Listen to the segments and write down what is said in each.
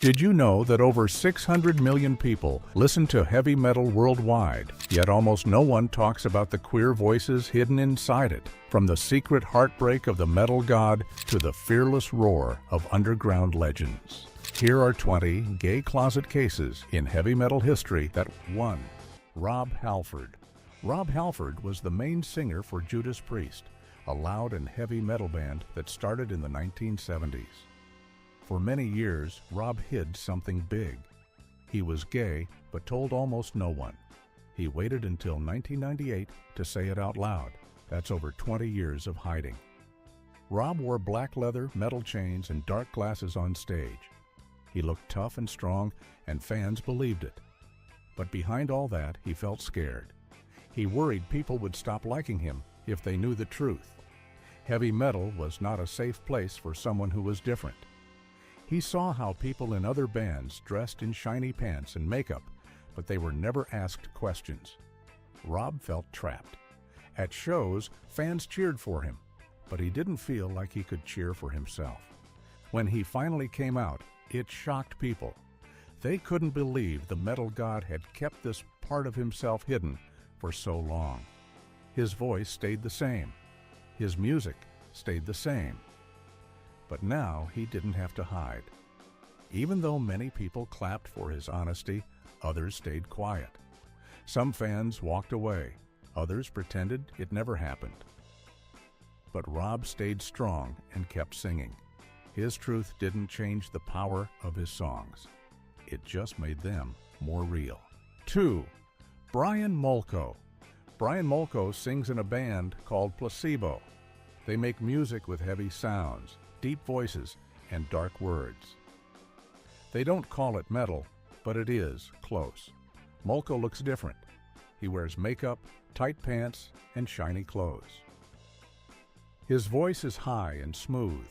Did you know that over 600 million people listen to heavy metal worldwide, yet almost no one talks about the queer voices hidden inside it, from the secret heartbreak of the metal god to the fearless roar of underground legends? Here are 20 gay closet cases in heavy metal history that 1. Rob Halford. Rob Halford was the main singer for Judas Priest, a loud and heavy metal band that started in the 1970s. For many years, Rob hid something big. He was gay, but told almost no one. He waited until 1998 to say it out loud. That's over 20 years of hiding. Rob wore black leather, metal chains, and dark glasses on stage. He looked tough and strong, and fans believed it. But behind all that, he felt scared. He worried people would stop liking him if they knew the truth. Heavy metal was not a safe place for someone who was different. He saw how people in other bands dressed in shiny pants and makeup, but they were never asked questions. Rob felt trapped. At shows, fans cheered for him, but he didn't feel like he could cheer for himself. When he finally came out, it shocked people. They couldn't believe the metal god had kept this part of himself hidden for so long. His voice stayed the same. His music stayed the same. But now he didn't have to hide. Even though many people clapped for his honesty, others stayed quiet. Some fans walked away. Others pretended it never happened. But Rob stayed strong and kept singing. His truth didn't change the power of his songs. It just made them more real. 2. Brian Molko. Brian Molko sings in a band called Placebo. They make music with heavy sounds, deep voices, and dark words. They don't call it metal, but it is close. Molko looks different. He wears makeup, tight pants, and shiny clothes. His voice is high and smooth.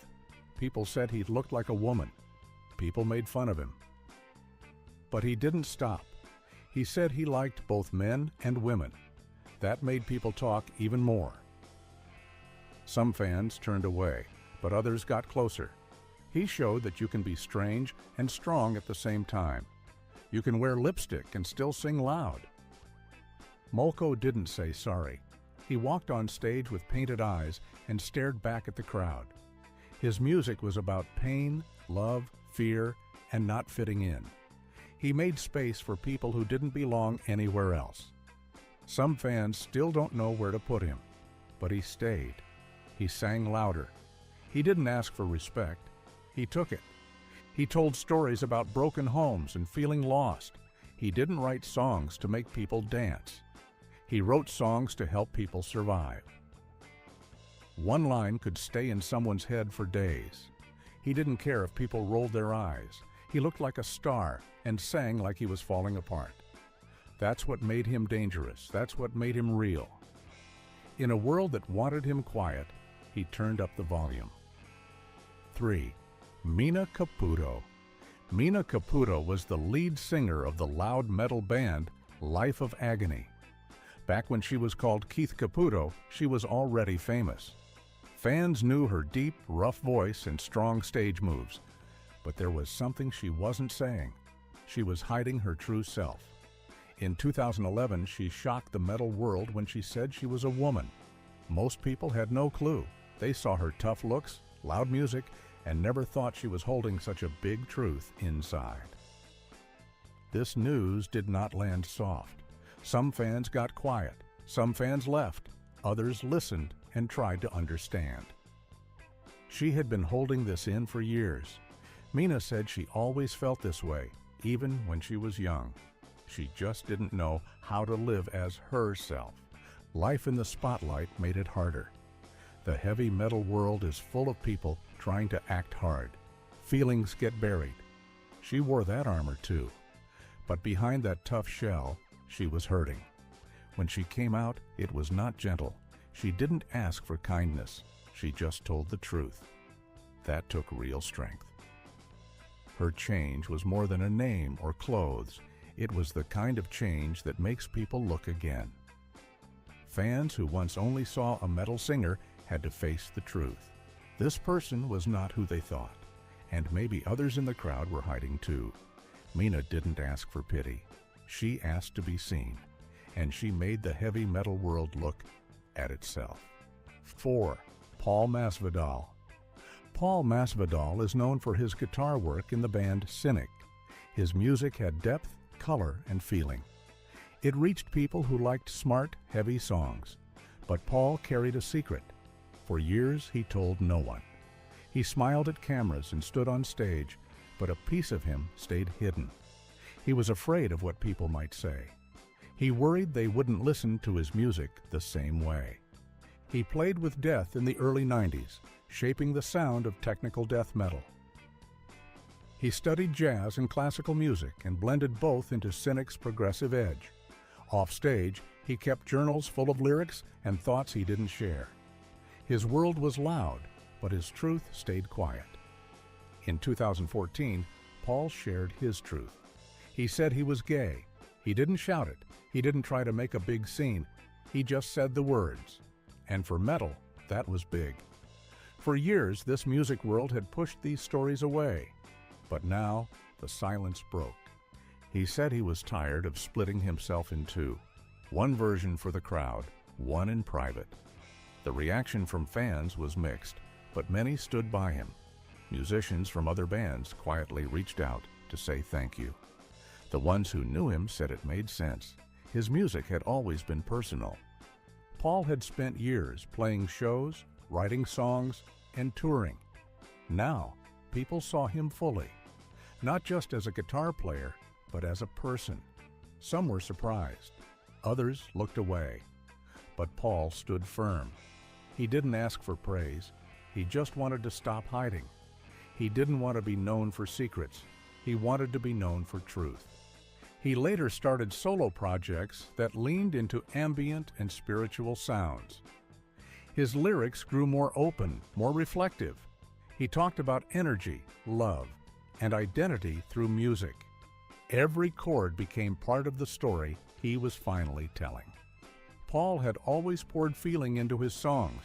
People said he looked like a woman. People made fun of him. But he didn't stop. He said he liked both men and women. That made people talk even more. Some fans turned away, but others got closer. He showed that you can be strange and strong at the same time. You can wear lipstick and still sing loud. Molko didn't say sorry. He walked on stage with painted eyes and stared back at the crowd. His music was about pain, love, fear, and not fitting in. He made space for people who didn't belong anywhere else. Some fans still don't know where to put him, but he stayed. He sang louder. He didn't ask for respect. He took it. He told stories about broken homes and feeling lost. He didn't write songs to make people dance. He wrote songs to help people survive. One line could stay in someone's head for days. He didn't care if people rolled their eyes. He looked like a star and sang like he was falling apart. That's what made him dangerous. That's what made him real. In a world that wanted him quiet, he turned up the volume. 3. Mina Caputo. Mina Caputo was the lead singer of the loud metal band Life of Agony. Back when she was called Keith Caputo, she was already famous. Fans knew her deep, rough voice and strong stage moves, but there was something she wasn't saying. She was hiding her true self. In 2011, she shocked the metal world when she said she was a woman. Most people had no clue. They saw her tough looks, loud music, and never thought she was holding such a big truth inside. This news did not land soft. Some fans got quiet. Some fans left. Others listened and tried to understand. She had been holding this in for years. Mina said she always felt this way, even when she was young. She just didn't know how to live as herself. Life in the spotlight made it harder. The heavy metal world is full of people trying to act hard. Feelings get buried. She wore that armor too. But behind that tough shell, she was hurting. When she came out, it was not gentle. She didn't ask for kindness. She just told the truth. That took real strength. Her change was more than a name or clothes. It was the kind of change that makes people look again. Fans who once only saw a metal singer had to face the truth. This person was not who they thought, And maybe others in the crowd were hiding too. Mina didn't ask for pity. She asked to be seen, and she made the heavy metal world look at itself. 4. Paul Masvidal. Paul Masvidal is known for his guitar work in the band Cynic. His music had depth, color, and feeling. It reached people who liked smart, heavy songs. But Paul carried a secret. For years, he told no one. He smiled at cameras and stood on stage, but a piece of him stayed hidden. He was afraid of what people might say. He worried they wouldn't listen to his music the same way. He played with death in the early 90s, shaping the sound of technical death metal. He studied jazz and classical music and blended both into Cynic's progressive edge. Offstage, he kept journals full of lyrics and thoughts he didn't share. His world was loud, but his truth stayed quiet. In 2014, Paul shared his truth. He said he was gay. He didn't shout it. He didn't try to make a big scene. He just said the words. And for metal, that was big. For years, this music world had pushed these stories away. But now, the silence broke. He said he was tired of splitting himself in two. One version for the crowd, one in private. The reaction from fans was mixed, but many stood by him. Musicians from other bands quietly reached out to say thank you. The ones who knew him said it made sense. His music had always been personal. Paul had spent years playing shows, writing songs, and touring. Now, people saw him fully, not just as a guitar player, but as a person. Some were surprised. Others looked away. But Paul stood firm. He didn't ask for praise. He just wanted to stop hiding. He didn't want to be known for secrets. He wanted to be known for truth. He later started solo projects that leaned into ambient and spiritual sounds. His lyrics grew more open, more reflective. He talked about energy, love, and identity through music. Every chord became part of the story he was finally telling. Paul had always poured feeling into his songs.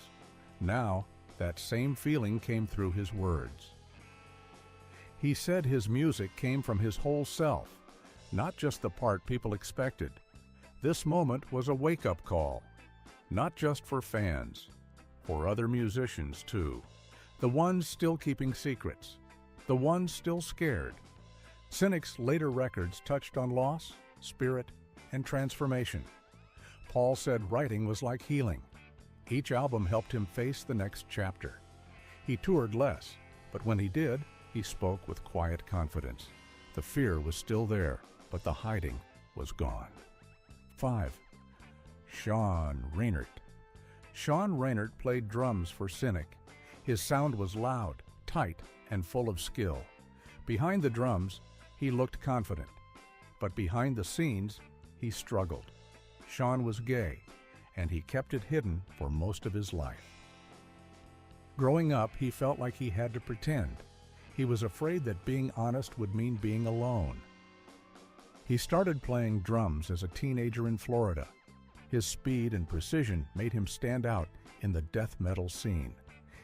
Now, that same feeling came through his words. He said his music came from his whole self, not just the part people expected. This moment was a wake-up call, not just for fans, for other musicians too. The ones still keeping secrets, the ones still scared. Cynic's later records touched on loss, spirit, and transformation. Paul said writing was like healing. Each album helped him face the next chapter. He toured less, but when he did, he spoke with quiet confidence. The fear was still there, but the hiding was gone. 5. Sean Reinert. Sean Reinert played drums for Cynic. His sound was loud, tight, and full of skill. Behind the drums, he looked confident. But behind the scenes, he struggled. Sean was gay, and he kept it hidden for most of his life. Growing up, he felt like he had to pretend. He was afraid that being honest would mean being alone. He started playing drums as a teenager in Florida. His speed and precision made him stand out in the death metal scene.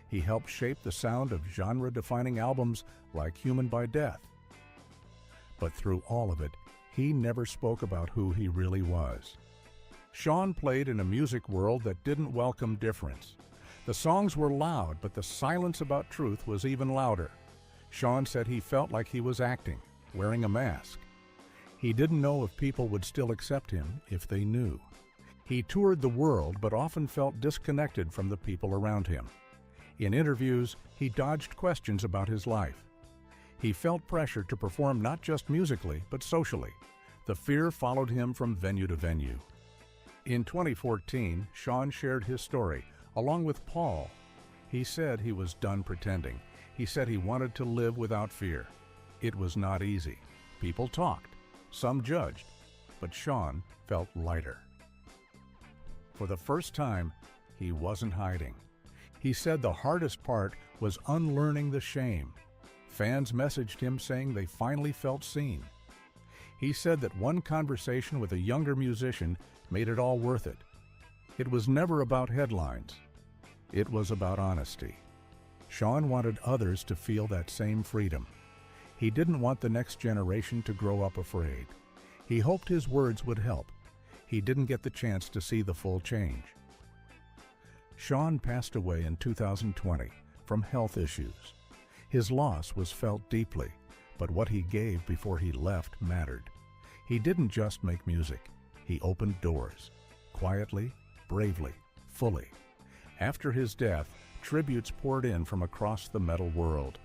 He helped shape the sound of genre-defining albums like Human by Death. But through all of it, he never spoke about who he really was. Sean played in a music world that didn't welcome difference. The songs were loud, but the silence about truth was even louder. Sean said he felt like he was acting, wearing a mask. He didn't know if people would still accept him if they knew. He toured the world, but often felt disconnected from the people around him. In interviews, he dodged questions about his life. He felt pressure to perform not just musically, but socially. The fear followed him from venue to venue. In 2014, Sean shared his story, along with Paul. He said he was done pretending. He said he wanted to live without fear. It was not easy. People talked, some judged, but Sean felt lighter. For the first time, he wasn't hiding. He said the hardest part was unlearning the shame. Fans messaged him saying they finally felt seen. He said that one conversation with a younger musician made it all worth it. It was never about headlines. It was about honesty. Sean wanted others to feel that same freedom. He didn't want the next generation to grow up afraid. He hoped his words would help. He didn't get the chance to see the full change. Sean passed away in 2020 from health issues. His loss was felt deeply, but what he gave before he left mattered. He didn't just make music. He opened doors, quietly, bravely, fully. After his death, tributes poured in from across the metal world.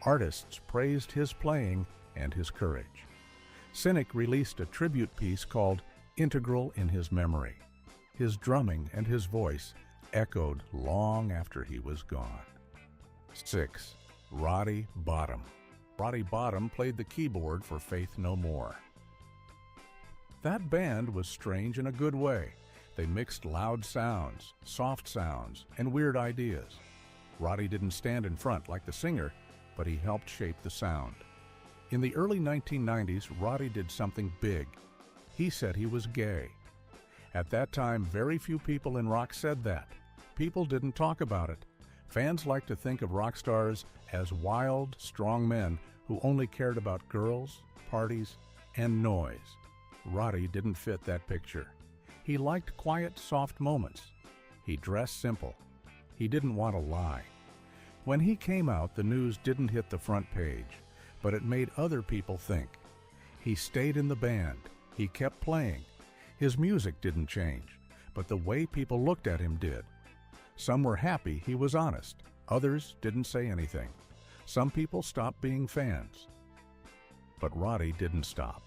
Artists praised his playing and his courage. Cynic released a tribute piece called Integral in his memory. His drumming and his voice echoed long after he was gone. 6. Roddy Bottum. Roddy Bottum played the keyboard for Faith No More. That band was strange in a good way. They mixed loud sounds, soft sounds, and weird ideas. Roddy didn't stand in front like the singer, but he helped shape the sound. In the early 1990s, Roddy did something big. He said he was gay. At that time, very few people in rock said that. People didn't talk about it. Fans liked to think of rock stars as wild, strong men who only cared about girls, parties, and noise. Roddy didn't fit that picture. He liked quiet, soft moments. He dressed simple. He didn't want to lie. When he came out, the news didn't hit the front page, but it made other people think. He stayed in the band. He kept playing. His music didn't change, but the way people looked at him did. Some were happy he was honest. Others didn't say anything. Some people stopped being fans. But Roddy didn't stop.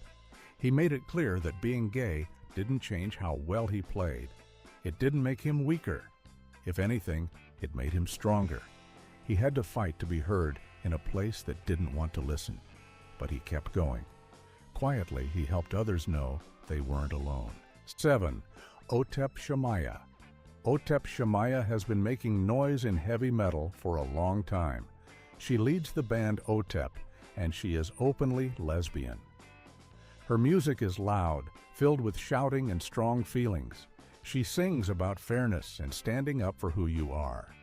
He made it clear that being gay didn't change how well he played. It didn't make him weaker. If anything, it made him stronger. He had to fight to be heard in a place that didn't want to listen, but he kept going. Quietly, he helped others know they weren't alone. 7. Otep Shamaya. Otep Shamaya has been making noise in heavy metal for a long time. She leads the band Otep, and she is openly lesbian. Her music is loud, filled with shouting and strong feelings. She sings about fairness and standing up for who you are.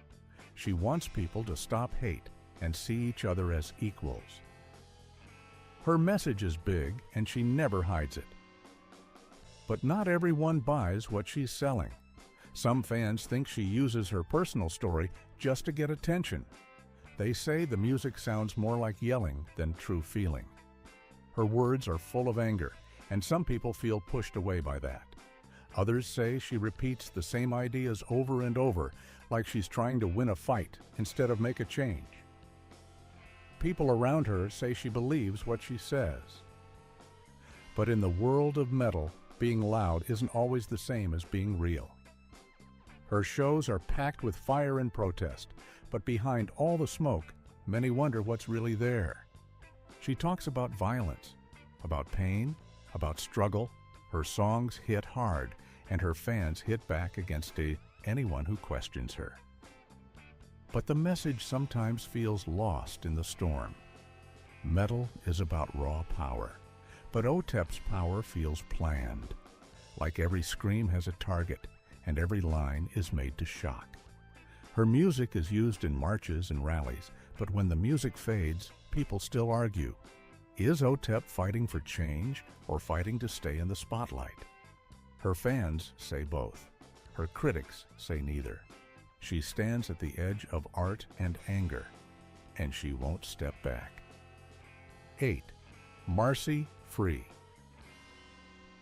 She wants people to stop hate and see each other as equals. Her message is big, and she never hides it. But not everyone buys what she's selling. Some fans think she uses her personal story just to get attention. They say the music sounds more like yelling than true feeling. Her words are full of anger, and some people feel pushed away by that. Others say she repeats the same ideas over and over, like she's trying to win a fight instead of make a change. People around her say she believes what she says. But in the world of metal, being loud isn't always the same as being real. Her shows are packed with fire and protest, but behind all the smoke, many wonder what's really there. She talks about violence, about pain, about struggle. Her songs hit hard, and her fans hit back against anyone who questions her. But the message sometimes feels lost in the storm. Metal is about raw power, but Otep's power feels planned. Like every scream has a target, and every line is made to shock. Her music is used in marches and rallies, but when the music fades, people still argue. Is Otep fighting for change or fighting to stay in the spotlight? Her fans say both. Her critics say neither. She stands at the edge of art and anger, and she won't step back. 8. Marcy Free.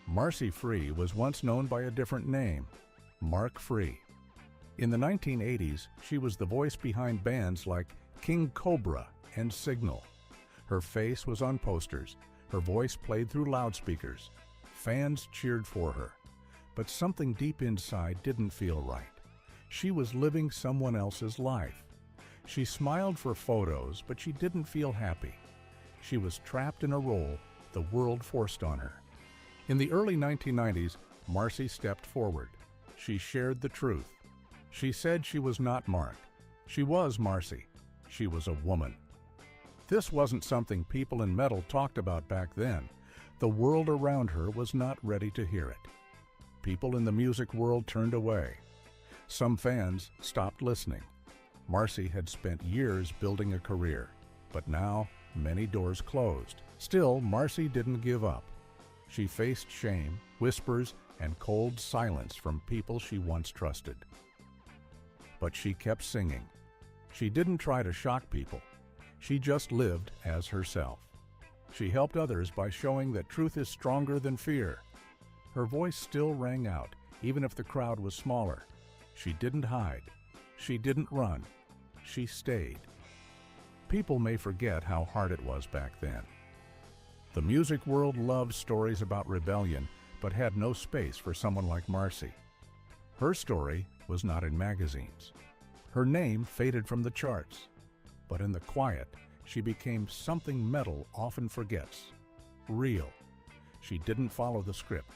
Marcy Free was once known by a different name, Mark Free. In the 1980s, she was the voice behind bands like King Cobra and Signal. Her face was on posters. Her voice played through loudspeakers. Fans cheered for her. But something deep inside didn't feel right. She was living someone else's life. She smiled for photos, but she didn't feel happy. She was trapped in a role the world forced on her. In the early 1990s, Marcy stepped forward. She shared the truth. She said she was not Mark. She was Marcy. She was a woman. This wasn't something people in metal talked about back then. The world around her was not ready to hear it. People in the music world turned away. Some fans stopped listening. Marcy had spent years building a career, but now many doors closed. Still, Marcy didn't give up. She faced shame, whispers, and cold silence from people she once trusted. But she kept singing. She didn't try to shock people. She just lived as herself. She helped others by showing that truth is stronger than fear. Her voice still rang out, even if the crowd was smaller. She didn't hide. She didn't run. She stayed. People may forget how hard it was back then. The music world loved stories about rebellion, but had no space for someone like Marcy. Her story was not in magazines. Her name faded from the charts. But in the quiet, she became something metal often forgets. Real. She didn't follow the script.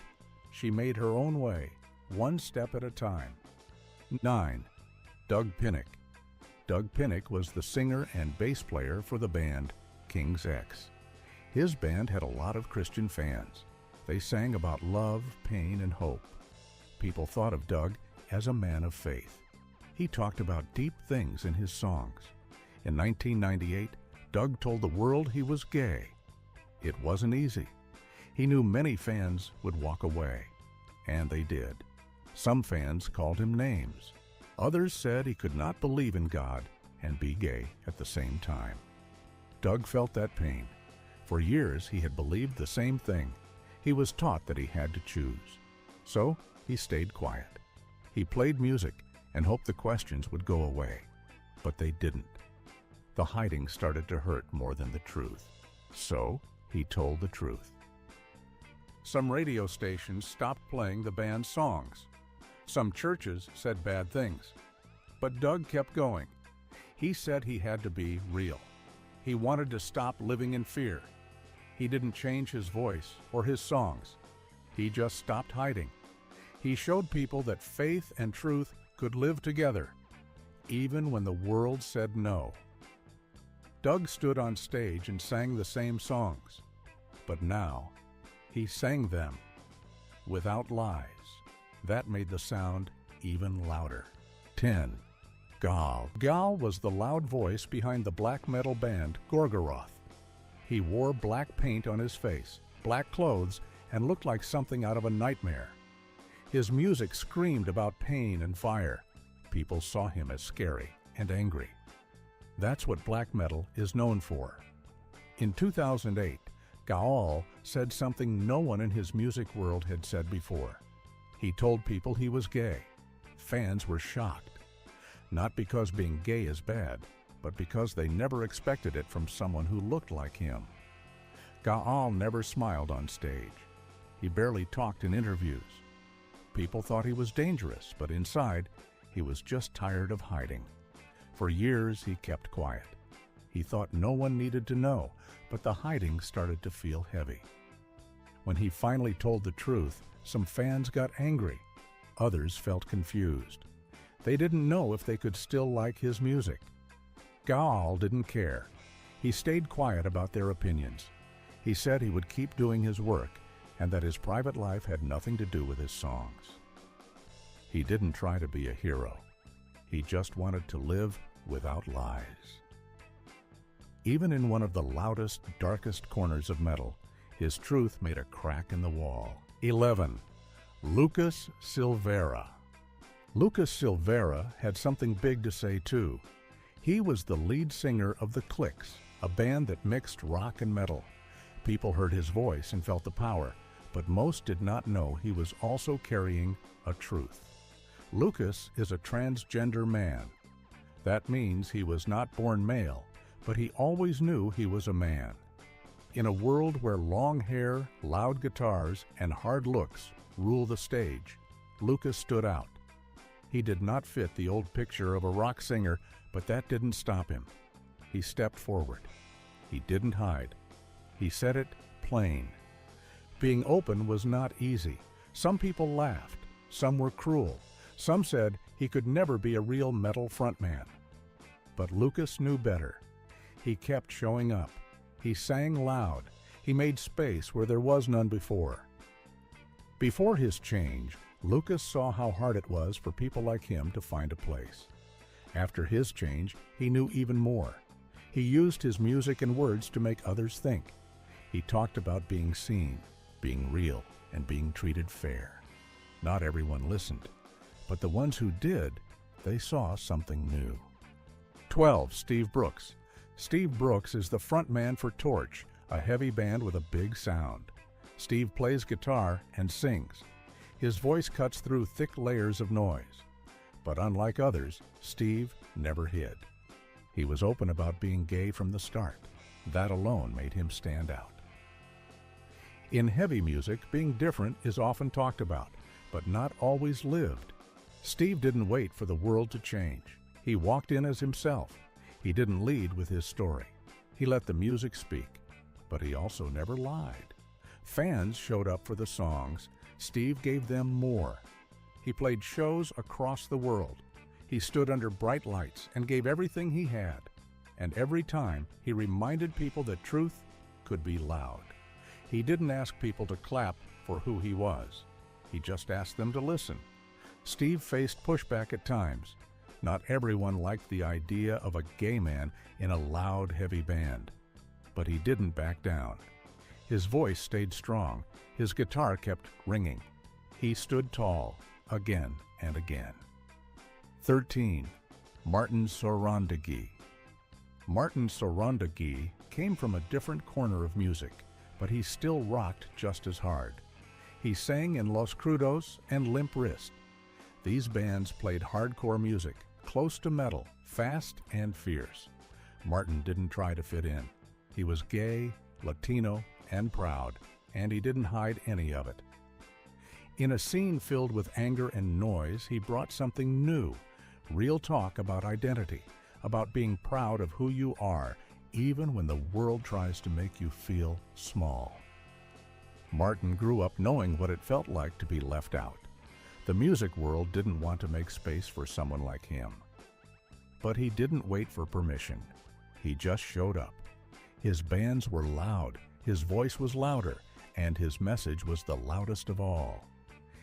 She made her own way, one step at a time. 9. Doug Pinnick. Doug Pinnick was the singer and bass player for the band King's X. His band had a lot of Christian fans. They sang about love, pain, and hope. People thought of Doug as a man of faith. He talked about deep things in his songs. In 1998, Doug told the world he was gay. It wasn't easy. He knew many fans would walk away, and they did. Some fans called him names. Others said he could not believe in God and be gay at the same time. Doug felt that pain. For years, he had believed the same thing. He was taught that he had to choose. So he stayed quiet. He played music and hoped the questions would go away. But they didn't. The hiding started to hurt more than the truth. So he told the truth. Some radio stations stopped playing the band's songs. Some churches said bad things. But Doug kept going. He said he had to be real. He wanted to stop living in fear. He didn't change his voice or his songs. He just stopped hiding. He showed people that faith and truth could live together, even when the world said no. Doug stood on stage and sang the same songs, but now he sang them without lies. That made the sound even louder. 10. Gal. Gal was the loud voice behind the black metal band Gorgoroth. He wore black paint on his face, black clothes, and looked like something out of a nightmare. His music screamed about pain and fire. People saw him as scary and angry. That's what black metal is known for. In 2008, Gaal said something no one in his music world had said before. He told people he was gay. Fans were shocked. Not because being gay is bad, but because they never expected it from someone who looked like him. Gaal never smiled on stage. He barely talked in interviews. People thought he was dangerous, but inside, he was just tired of hiding. For years, he kept quiet. He thought no one needed to know, but the hiding started to feel heavy. When he finally told the truth, some fans got angry. Others felt confused. They didn't know if they could still like his music. Gaal didn't care. He stayed quiet about their opinions. He said he would keep doing his work and that his private life had nothing to do with his songs. He didn't try to be a hero. He just wanted to live without lies. Even in one of the loudest, darkest corners of metal, his truth made a crack in the wall. 11. Lucas Silveira. Lucas Silveira had something big to say too. He was the lead singer of The Clicks, a band that mixed rock and metal. People heard his voice and felt the power, but most did not know he was also carrying a truth. Lucas is a transgender man. That means he was not born male, but he always knew he was a man. In a world where long hair, loud guitars, and hard looks rule the stage, Lucas stood out. He did not fit the old picture of a rock singer, but that didn't stop him. He stepped forward. He didn't hide. He said it plain. Being open was not easy. Some people laughed. Some were cruel. Some said he could never be a real metal frontman. But Lucas knew better. He kept showing up. He sang loud. He made space where there was none before. Before his change, Lucas saw how hard it was for people like him to find a place. After his change, he knew even more. He used his music and words to make others think. He talked about being seen, being real, and being treated fair. Not everyone listened, but the ones who did, they saw something new. 12. Steve Brooks. Steve Brooks is the front man for Torch, a heavy band with a big sound. Steve plays guitar and sings. His voice cuts through thick layers of noise. But unlike others, Steve never hid. He was open about being gay from the start. That alone made him stand out. In heavy music, being different is often talked about, but not always lived. Steve didn't wait for the world to change. He walked in as himself. He didn't lead with his story. He let the music speak, but he also never lied. Fans showed up for the songs. Steve gave them more. He played shows across the world. He stood under bright lights and gave everything he had. And every time, he reminded people that truth could be loud. He didn't ask people to clap for who he was. He just asked them to listen. Steve faced pushback at times. Not everyone liked the idea of a gay man in a loud, heavy band. But he didn't back down. His voice stayed strong. His guitar kept ringing. He stood tall, again and again. 13. Martin Sorandagi. Martin Sorandagi came from a different corner of music, but he still rocked just as hard. He sang in Los Crudos and Limp Wrist. These bands played hardcore music, close to metal, fast and fierce. Martin didn't try to fit in. He was gay, Latino, and proud, and he didn't hide any of it. In a scene filled with anger and noise, he brought something new, real talk about identity, about being proud of who you are, even when the world tries to make you feel small. Martin grew up knowing what it felt like to be left out. The music world didn't want to make space for someone like him. But he didn't wait for permission. He just showed up. His bands were loud, his voice was louder, and his message was the loudest of all.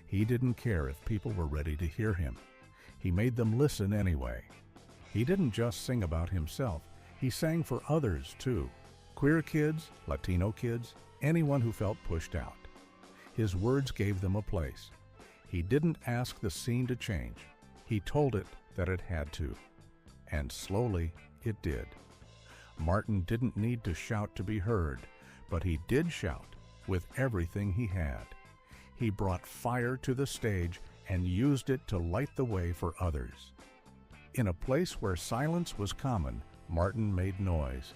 He didn't care if people were ready to hear him. He made them listen anyway. He didn't just sing about himself, he sang for others too. Queer kids, Latino kids, anyone who felt pushed out. His words gave them a place. He didn't ask the scene to change. He told it that it had to. And slowly it did. Martin didn't need to shout to be heard, but he did shout with everything he had. He brought fire to the stage and used it to light the way for others. In a place where silence was common, Martin made noise,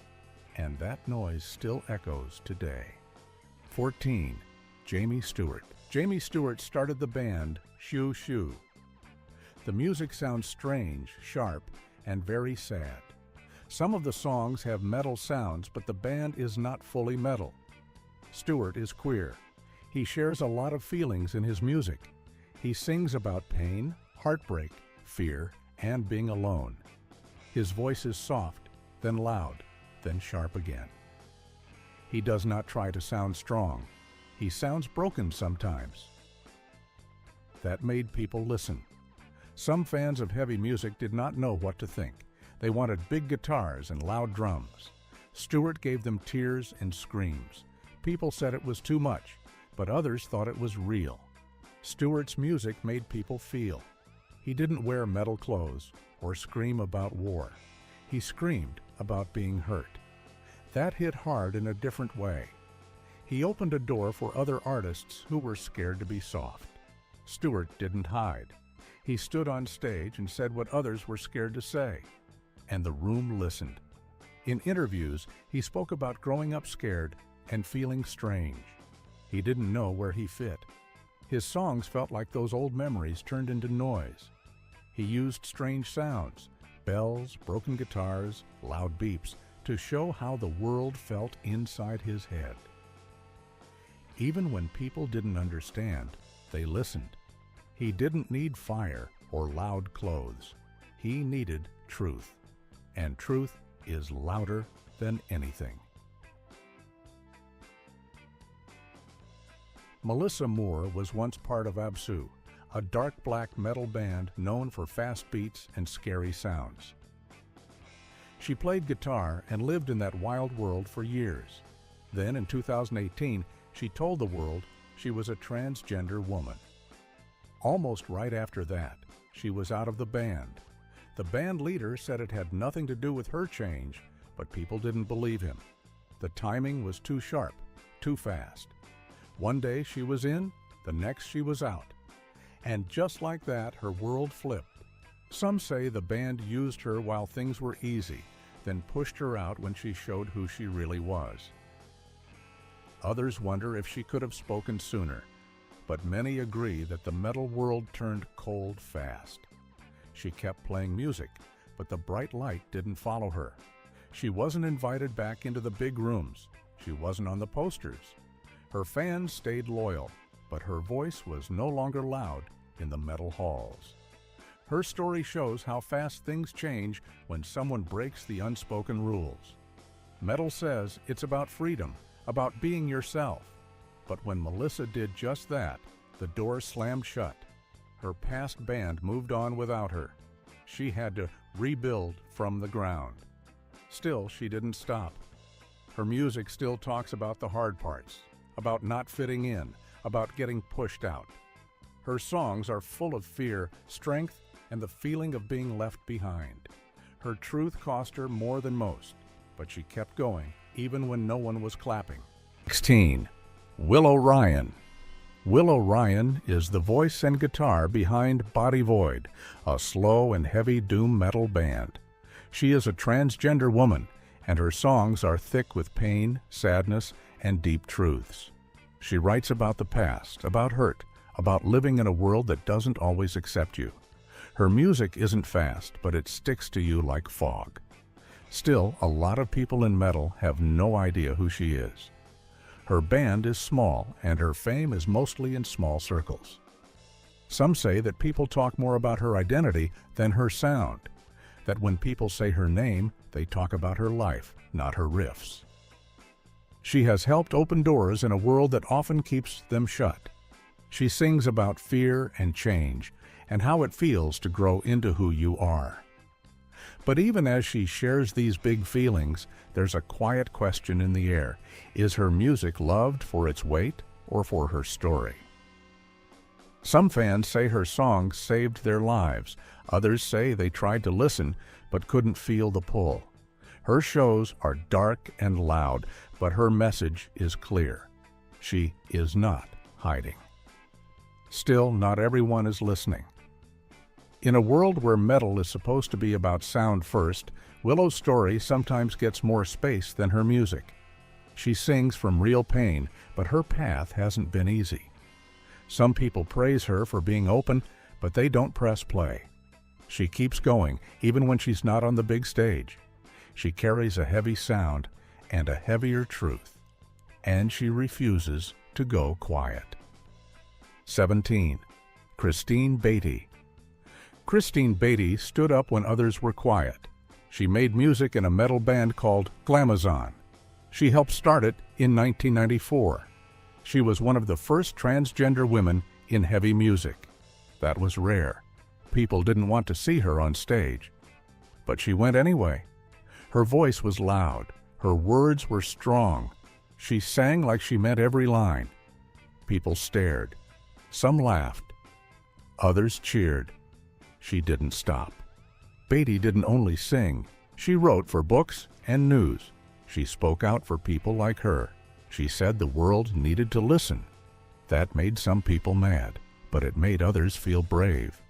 and that noise still echoes today. 14. Jamie Stewart. Jamie Stewart started the band Shoo Shoo. The music sounds strange, sharp, and very sad. Some of the songs have metal sounds, but the band is not fully metal. Stewart is queer. He shares a lot of feelings in his music. He sings about pain, heartbreak, fear, and being alone. His voice is soft, then loud, then sharp again. He does not try to sound strong. He sounds broken sometimes. That made people listen. Some fans of heavy music did not know what to think. They wanted big guitars and loud drums. Stewart gave them tears and screams. People said it was too much, but others thought it was real. Stewart's music made people feel. He didn't wear metal clothes or scream about war. He screamed about being hurt. That hit hard in a different way. He opened a door for other artists who were scared to be soft. Stewart didn't hide. He stood on stage and said what others were scared to say. And the room listened. In interviews, he spoke about growing up scared and feeling strange. He didn't know where he fit. His songs felt like those old memories turned into noise. He used strange sounds, bells, broken guitars, loud beeps, to show how the world felt inside his head. Even when people didn't understand, they listened. He didn't need fire or loud clothes. He needed truth. And truth is louder than anything. Melissa Moore was once part of Absu, a dark black metal band known for fast beats and scary sounds. She played guitar and lived in that wild world for years. Then in 2018, she told the world she was a transgender woman. Almost right after that, she was out of the band. The band leader said it had nothing to do with her change, but people didn't believe him. The timing was too sharp, too fast. One day she was in, the next she was out. And just like that, her world flipped. Some say the band used her while things were easy, then pushed her out when she showed who she really was. Others wonder if she could have spoken sooner, but many agree that the metal world turned cold fast. She kept playing music, but the bright light didn't follow her. She wasn't invited back into the big rooms. She wasn't on the posters. Her fans stayed loyal, but her voice was no longer loud in the metal halls. Her story shows how fast things change when someone breaks the unspoken rules. Metal says it's about freedom, about being yourself. But when Melissa did just that, the door slammed shut. Her past band moved on without her. She had to rebuild from the ground. Still, she didn't stop. Her music still talks about the hard parts, about not fitting in, about getting pushed out. Her songs are full of fear, strength, and the feeling of being left behind. Her truth cost her more than most, but she kept going, even when no one was clapping. 16. Willow Ryan. Willow Ryan is the voice and guitar behind Body Void, a slow and heavy doom metal band. She is a transgender woman, and her songs are thick with pain, sadness, and deep truths. She writes about the past, about hurt, about living in a world that doesn't always accept you. Her music isn't fast, but it sticks to you like fog. Still, a lot of people in metal have no idea who she is. Her band is small, and her fame is mostly in small circles. Some say that people talk more about her identity than her sound, that when people say her name, they talk about her life, not her riffs. She has helped open doors in a world that often keeps them shut. She sings about fear and change, and how it feels to grow into who you are. But even as she shares these big feelings, there's a quiet question in the air. Is her music loved for its weight or for her story? Some fans say her songs saved their lives. Others say they tried to listen but couldn't feel the pull. Her shows are dark and loud, but her message is clear. She is not hiding. Still, not everyone is listening. In a world where metal is supposed to be about sound first, Willow's story sometimes gets more space than her music. She sings from real pain, but her path hasn't been easy. Some people praise her for being open, but they don't press play. She keeps going, even when she's not on the big stage. She carries a heavy sound and a heavier truth, and she refuses to go quiet. 17. Christine Beatty. Christine Beatty stood up when others were quiet. She made music in a metal band called Glamazon. She helped start it in 1994. She was one of the first transgender women in heavy music. That was rare. People didn't want to see her on stage. But she went anyway. Her voice was loud. Her words were strong. She sang like she meant every line. People stared. Some laughed. Others cheered. She didn't stop. Beatty didn't only sing. She wrote for books and news. She spoke out for people like her. She said the world needed to listen. That made some people mad, but it made others feel brave.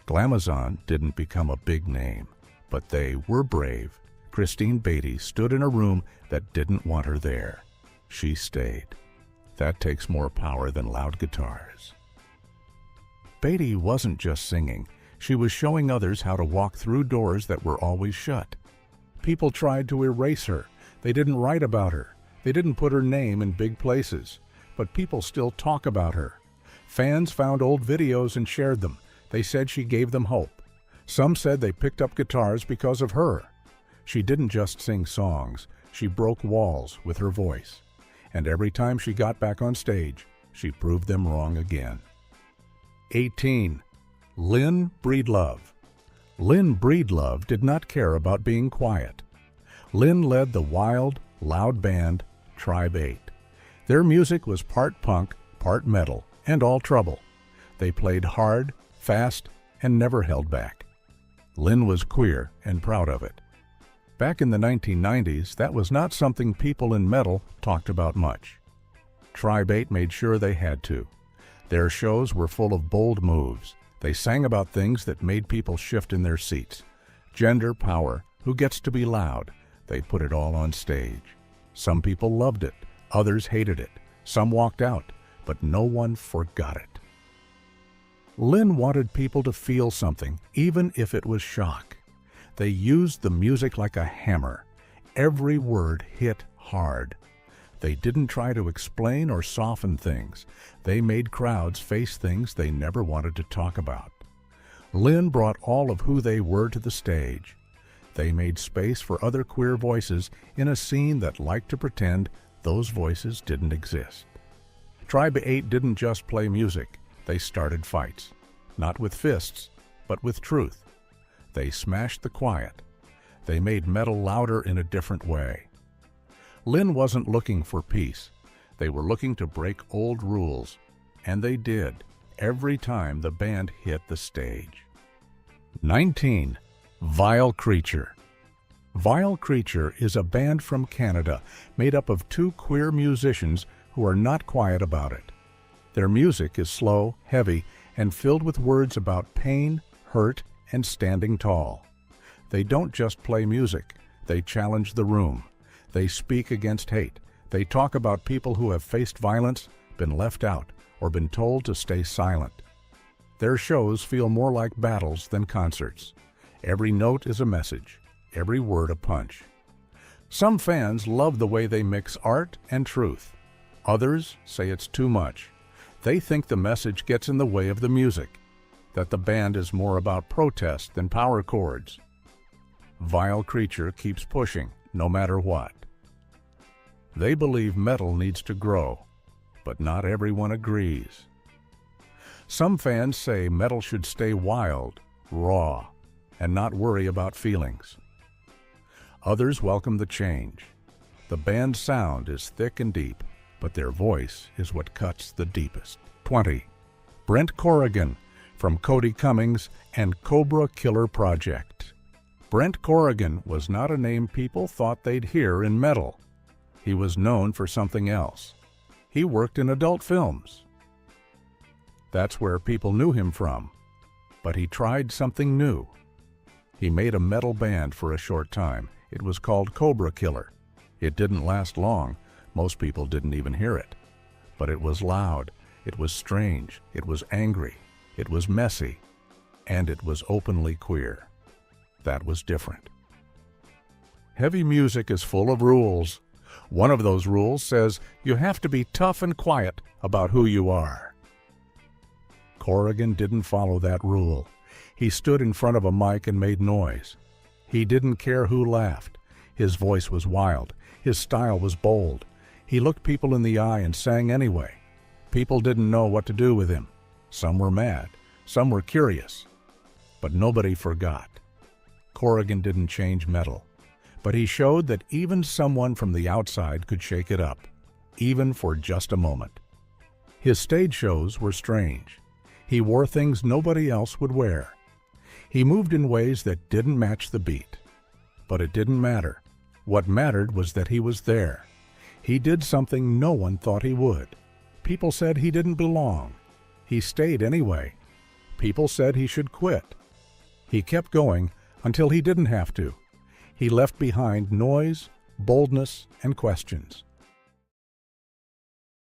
Glamazon didn't become a big name, but they were brave. Christine Beatty stood in a room that didn't want her there. She stayed. That takes more power than loud guitars. Beatty wasn't just singing. She was showing others how to walk through doors that were always shut. People tried to erase her. They didn't write about her. They didn't put her name in big places. But people still talk about her. Fans found old videos and shared them. They said she gave them hope. Some said they picked up guitars because of her. She didn't just sing songs. She broke walls with her voice. And every time she got back on stage, she proved them wrong again. 18. Lynn Breedlove. Lynn Breedlove did not care about being quiet. Lynn led the wild, loud band Tribe 8. Their music was part punk, part metal, and all trouble. They played hard, fast, and never held back. Lynn was queer and proud of it. Back in the 1990s, that was not something people in metal talked about much. Tribe 8 made sure they had to. Their shows were full of bold moves. They sang about things that made people shift in their seats. Gender, power, who gets to be loud. They put it all on stage. Some people loved it, others hated it. Some walked out, but no one forgot it. Lynn wanted people to feel something, even if it was shock. They used the music like a hammer. Every word hit hard. They didn't try to explain or soften things. They made crowds face things they never wanted to talk about. Lynn brought all of who they were to the stage. They made space for other queer voices in a scene that liked to pretend those voices didn't exist. Tribe 8 didn't just play music. They started fights. Not with fists, but with truth. They smashed the quiet. They made metal louder in a different way. Lynn wasn't looking for peace. They were looking to break old rules. And they did, every time the band hit the stage. 19. Vile Creature. Vile Creature is a band from Canada made up of two queer musicians who are not quiet about it. Their music is slow, heavy, and filled with words about pain, hurt, and standing tall. They don't just play music. They challenge the room. They speak against hate. They talk about people who have faced violence, been left out, or been told to stay silent. Their shows feel more like battles than concerts. Every note is a message, every word a punch. Some fans love the way they mix art and truth. Others say it's too much. They think the message gets in the way of the music, that the band is more about protest than power chords. Vile Creature keeps pushing, no matter what. They believe metal needs to grow, but not everyone agrees. Some fans say metal should stay wild, raw, and not worry about feelings. Others welcome the change. The band's sound is thick and deep, but their voice is what cuts the deepest. 20. Brent Corrigan, from Cody Cummings and Cobra Killer Project. Brent Corrigan was not a name people thought they'd hear in metal. He was known for something else. He worked in adult films. That's where people knew him from. But he tried something new. He made a metal band for a short time. It was called Cobra Killer. It didn't last long. Most people didn't even hear it. But it was loud. It was strange. It was angry. It was messy. And it was openly queer. That was different. Heavy music is full of rules. One of those rules says you have to be tough and quiet about who you are. Corrigan didn't follow that rule. He stood in front of a mic and made noise. He didn't care who laughed. His voice was wild. His style was bold. He looked people in the eye and sang anyway. People didn't know what to do with him. Some were mad. Some were curious. But nobody forgot. Corrigan didn't change metal. But he showed that even someone from the outside could shake it up, even for just a moment. His stage shows were strange. He wore things nobody else would wear. He moved in ways that didn't match the beat. But it didn't matter. What mattered was that he was there. He did something no one thought he would. People said he didn't belong. He stayed anyway. People said he should quit. He kept going until he didn't have to. He left behind noise, boldness, and questions.